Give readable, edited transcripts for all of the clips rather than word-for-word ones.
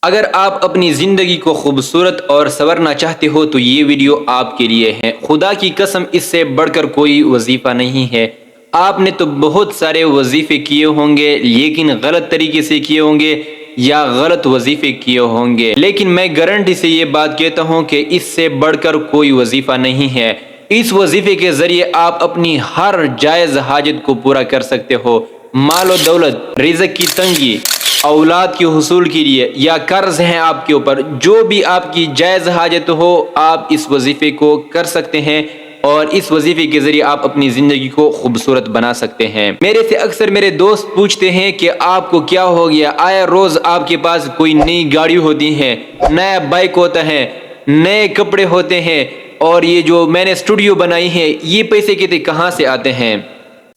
اگر آپ اپنی زندگی کو خوبصورت اور سنورنا چاہتے ہو تو یہ ویڈیو آپ کے لیے ہے۔ خدا کی قسم اس سے بڑھ کر کوئی وظیفہ نہیں ہے۔ آپ نے تو بہت سارے وظیفے کیے ہوں گے لیکن غلط طریقے سے کیے ہوں گے یا غلط وظیفے کیے ہوں گے، لیکن میں گارنٹی سے یہ بات کہتا ہوں کہ اس سے بڑھ کر کوئی وظیفہ نہیں ہے۔ اس وظیفے کے ذریعے آپ اپنی ہر جائز حاجت کو پورا کر سکتے ہو۔ مال و دولت، رزق کی تنگی، اولاد کے حصول کے لیے یا قرض ہیں آپ کے اوپر، جو بھی آپ کی جائز حاجت ہو آپ اس وظیفے کو کر سکتے ہیں، اور اس وظیفے کے ذریعے آپ اپنی زندگی کو خوبصورت بنا سکتے ہیں۔ میرے سے اکثر میرے دوست پوچھتے ہیں کہ آپ کو کیا ہو گیا، آیا روز آپ کے پاس کوئی نئی گاڑی ہوتی ہے، نیا بائک ہوتا ہے، نئے کپڑے ہوتے ہیں، اور یہ جو میں نے اسٹوڈیو بنائی ہے یہ پیسے کتنے کہاں سے آتے ہیں؟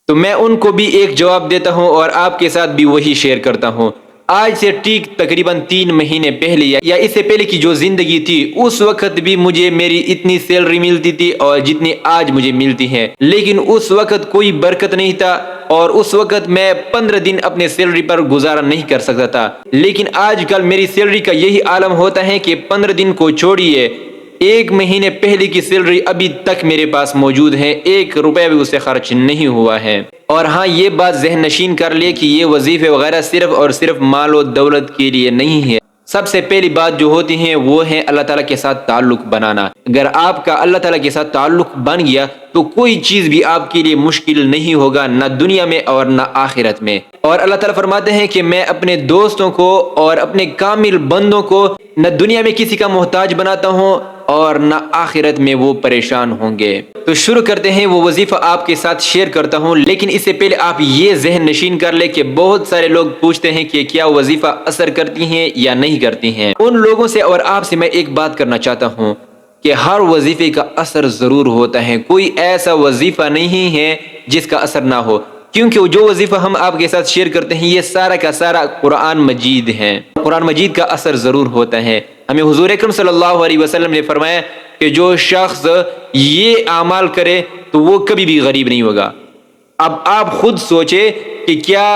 تو میں ان کو بھی ایک جواب دیتا ہوں اور آپ کے ساتھ بھی وہی شیئر کرتا ہوں۔ آج سے ٹھیک تقریباً 3 مہینے پہلے یا اس سے پہلے کی جو زندگی تھی، اس وقت بھی مجھے میری اتنی سیلری ملتی تھی اور جتنی آج مجھے ملتی ہے، لیکن اس وقت کوئی برکت نہیں تھا، اور اس وقت میں 15 دن اپنے سیلری پر گزارا نہیں کر سکتا تھا۔ لیکن آج کل میری سیلری کا یہی عالم ہوتا ہے کہ 15 دن کو چھوڑیے، 1 مہینے پہلے کی سیلری ابھی تک میرے پاس موجود ہے، 1 روپیہ بھی اسے خرچ نہیں ہوا ہے۔ اور ہاں، یہ بات ذہن نشین کر لے کہ یہ وظیفے وغیرہ صرف اور صرف مال و دولت کے لیے نہیں ہے۔ سب سے پہلی بات جو ہوتی ہے وہ ہے اللہ تعالیٰ کے ساتھ تعلق بنانا۔ اگر آپ کا اللہ تعالیٰ کے ساتھ تعلق بن گیا تو کوئی چیز بھی آپ کے لیے مشکل نہیں ہوگا، نہ دنیا میں اور نہ آخرت میں۔ اور اللہ تعالیٰ فرماتے ہیں کہ میں اپنے دوستوں کو اور اپنے کامل بندوں کو نہ دنیا میں کسی کا محتاج بناتا ہوں اور نہ آخرت میں وہ پریشان ہوں گے۔ تو شروع کرتے ہیں، وہ وظیفہ آپ کے ساتھ شیئر کرتا ہوں، لیکن اس سے پہلے آپ یہ ذہن نشین کر لیں کہ بہت سارے لوگ پوچھتے ہیں کہ کیا وظیفہ اثر کرتی ہیں یا نہیں کرتی ہیں۔ ان لوگوں سے اور آپ سے میں ایک بات کرنا چاہتا ہوں کہ ہر وظیفے کا اثر ضرور ہوتا ہے، کوئی ایسا وظیفہ نہیں ہے جس کا اثر نہ ہو، کیونکہ جو وظیفہ ہم آپ کے ساتھ شیئر کرتے ہیں یہ سارا کا سارا قرآن مجید ہے۔ قرآن مجید کا اثر ضرور ہوتا ہے۔ ہمیں حضور اکرم صلی اللہ علیہ وسلم نے فرمایا کہ جو شخص یہ اعمال کرے تو وہ کبھی بھی غریب نہیں ہوگا۔ اب آپ خود سوچیں کہ کیا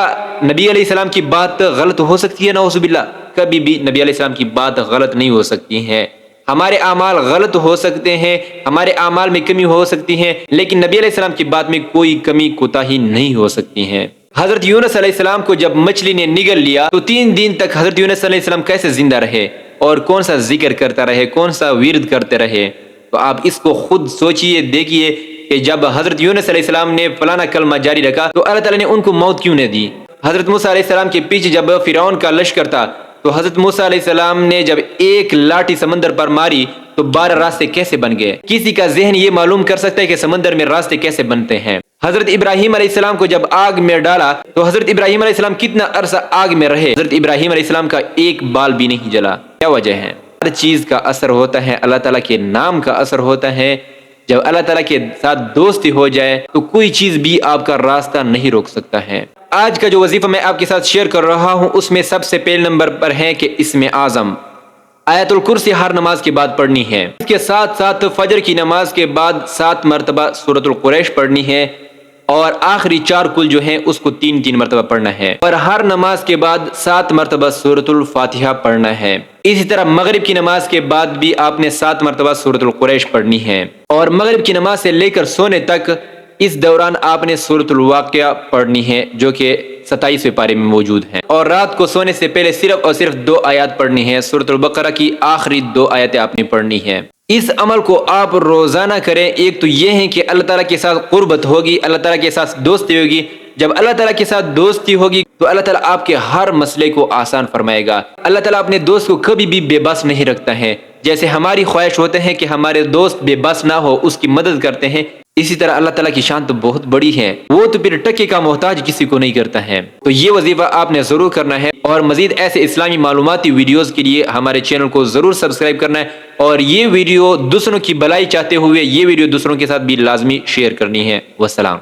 نبی علیہ السلام کی بات غلط ہو سکتی ہے؟ نعوذ باللہ، کبھی بھی نبی علیہ السلام کی بات غلط نہیں ہو سکتی ہے۔ ہمارے اعمال غلط ہو سکتے ہیں، ہمارے اعمال میں کمی ہو سکتی ہے، لیکن نبی علیہ السلام کی بات میں کوئی کمی کوتاہی نہیں ہو سکتی ہے۔ حضرت یونس علیہ السلام کو جب مچھلی نے نگل لیا تو 3 دن تک حضرت یونس علیہ السلام کیسے زندہ رہے اور کون سا ذکر کرتا رہے، کون سا ورد کرتے رہے؟ تو آپ اس کو خود سوچئے، دیکھیے کہ جب حضرت یونس علیہ السلام نے فلانا کلمہ جاری رکھا تو اللہ تعالیٰ نے ان کو موت کیوں نہ دی؟ حضرت موسیٰ علیہ السلام کے پیچھے جب فرعون کا لشکر تھا تو حضرت موسیٰ علیہ السلام نے جب ایک لاٹھی سمندر پر ماری تو 12 راستے کیسے بن گئے؟ کسی کا ذہن یہ معلوم کر سکتا ہے کہ سمندر میں راستے کیسے بنتے ہیں؟ حضرت ابراہیم علیہ السلام کو جب آگ میں ڈالا تو حضرت ابراہیم علیہ السلام کتنا عرصہ آگ میں رہے؟ حضرت ابراہیم علیہ السلام کا ایک بال بھی نہیں جلا۔ کیا وجہ ہے؟ ہر چیز کا اثر ہوتا ہے، اللہ تعالیٰ کے نام کا اثر ہوتا ہے۔ جب اللہ تعالیٰ کے ساتھ دوستی ہو جائے تو کوئی چیز بھی آپ کا راستہ نہیں روک سکتا ہے۔ آج کا جو وظیفہ میں آپ کے ساتھ شیئر کر رہا ہوں اس میں سب سے پہلے نمبر پر ہے کہ اسم اعظم آیت الکرسی ہر نماز کے بعد پڑھنی ہے۔ اس کے ساتھ ساتھ فجر کی نماز کے بعد 7 مرتبہ سورۃ القریش پڑھنی ہے، اور آخری 4 کل جو ہیں اس کو 3 مرتبہ پڑھنا ہے، اور ہر نماز کے بعد 7 مرتبہ سورۃ الفاتحہ پڑھنا ہے۔ اسی طرح مغرب کی نماز کے بعد بھی آپ نے 7 مرتبہ سورۃ القریش پڑھنی ہے، اور مغرب کی نماز سے لے کر سونے تک اس دوران آپ نے سورۃ الواقعہ پڑھنی ہے جو کہ 27ویں پارے میں موجود ہے، اور رات کو سونے سے پہلے صرف اور صرف 2 آیات پڑھنی ہے، سورۃ البقرہ کی آخری 2 آیتیں آپ نے پڑھنی ہے۔ اس عمل کو آپ روزانہ کریں۔ ایک تو یہ ہے کہ اللہ تعالیٰ کے ساتھ قربت ہوگی، اللہ تعالیٰ کے ساتھ دوستی ہوگی۔ جب اللہ تعالیٰ کے ساتھ دوستی ہوگی تو اللہ تعالیٰ آپ کے ہر مسئلے کو آسان فرمائے گا۔ اللہ تعالیٰ اپنے دوست کو کبھی بھی بے بس نہیں رکھتا ہے۔ جیسے ہماری خواہش ہوتے ہیں کہ ہمارے دوست بے بس نہ ہو، اس کی مدد کرتے ہیں، اسی طرح اللہ تعالیٰ کی شان تو بہت بڑی ہے، وہ تو پھر ٹکے کا محتاج کسی کو نہیں کرتا ہے۔ تو یہ وظیفہ آپ نے ضرور کرنا ہے، اور مزید ایسے اسلامی معلوماتی ویڈیوز کے لیے ہمارے چینل کو ضرور سبسکرائب کرنا ہے، اور یہ ویڈیو دوسروں کی بھلائی چاہتے ہوئے یہ ویڈیو دوسروں کے ساتھ بھی لازمی شیئر کرنی ہے۔ والسلام۔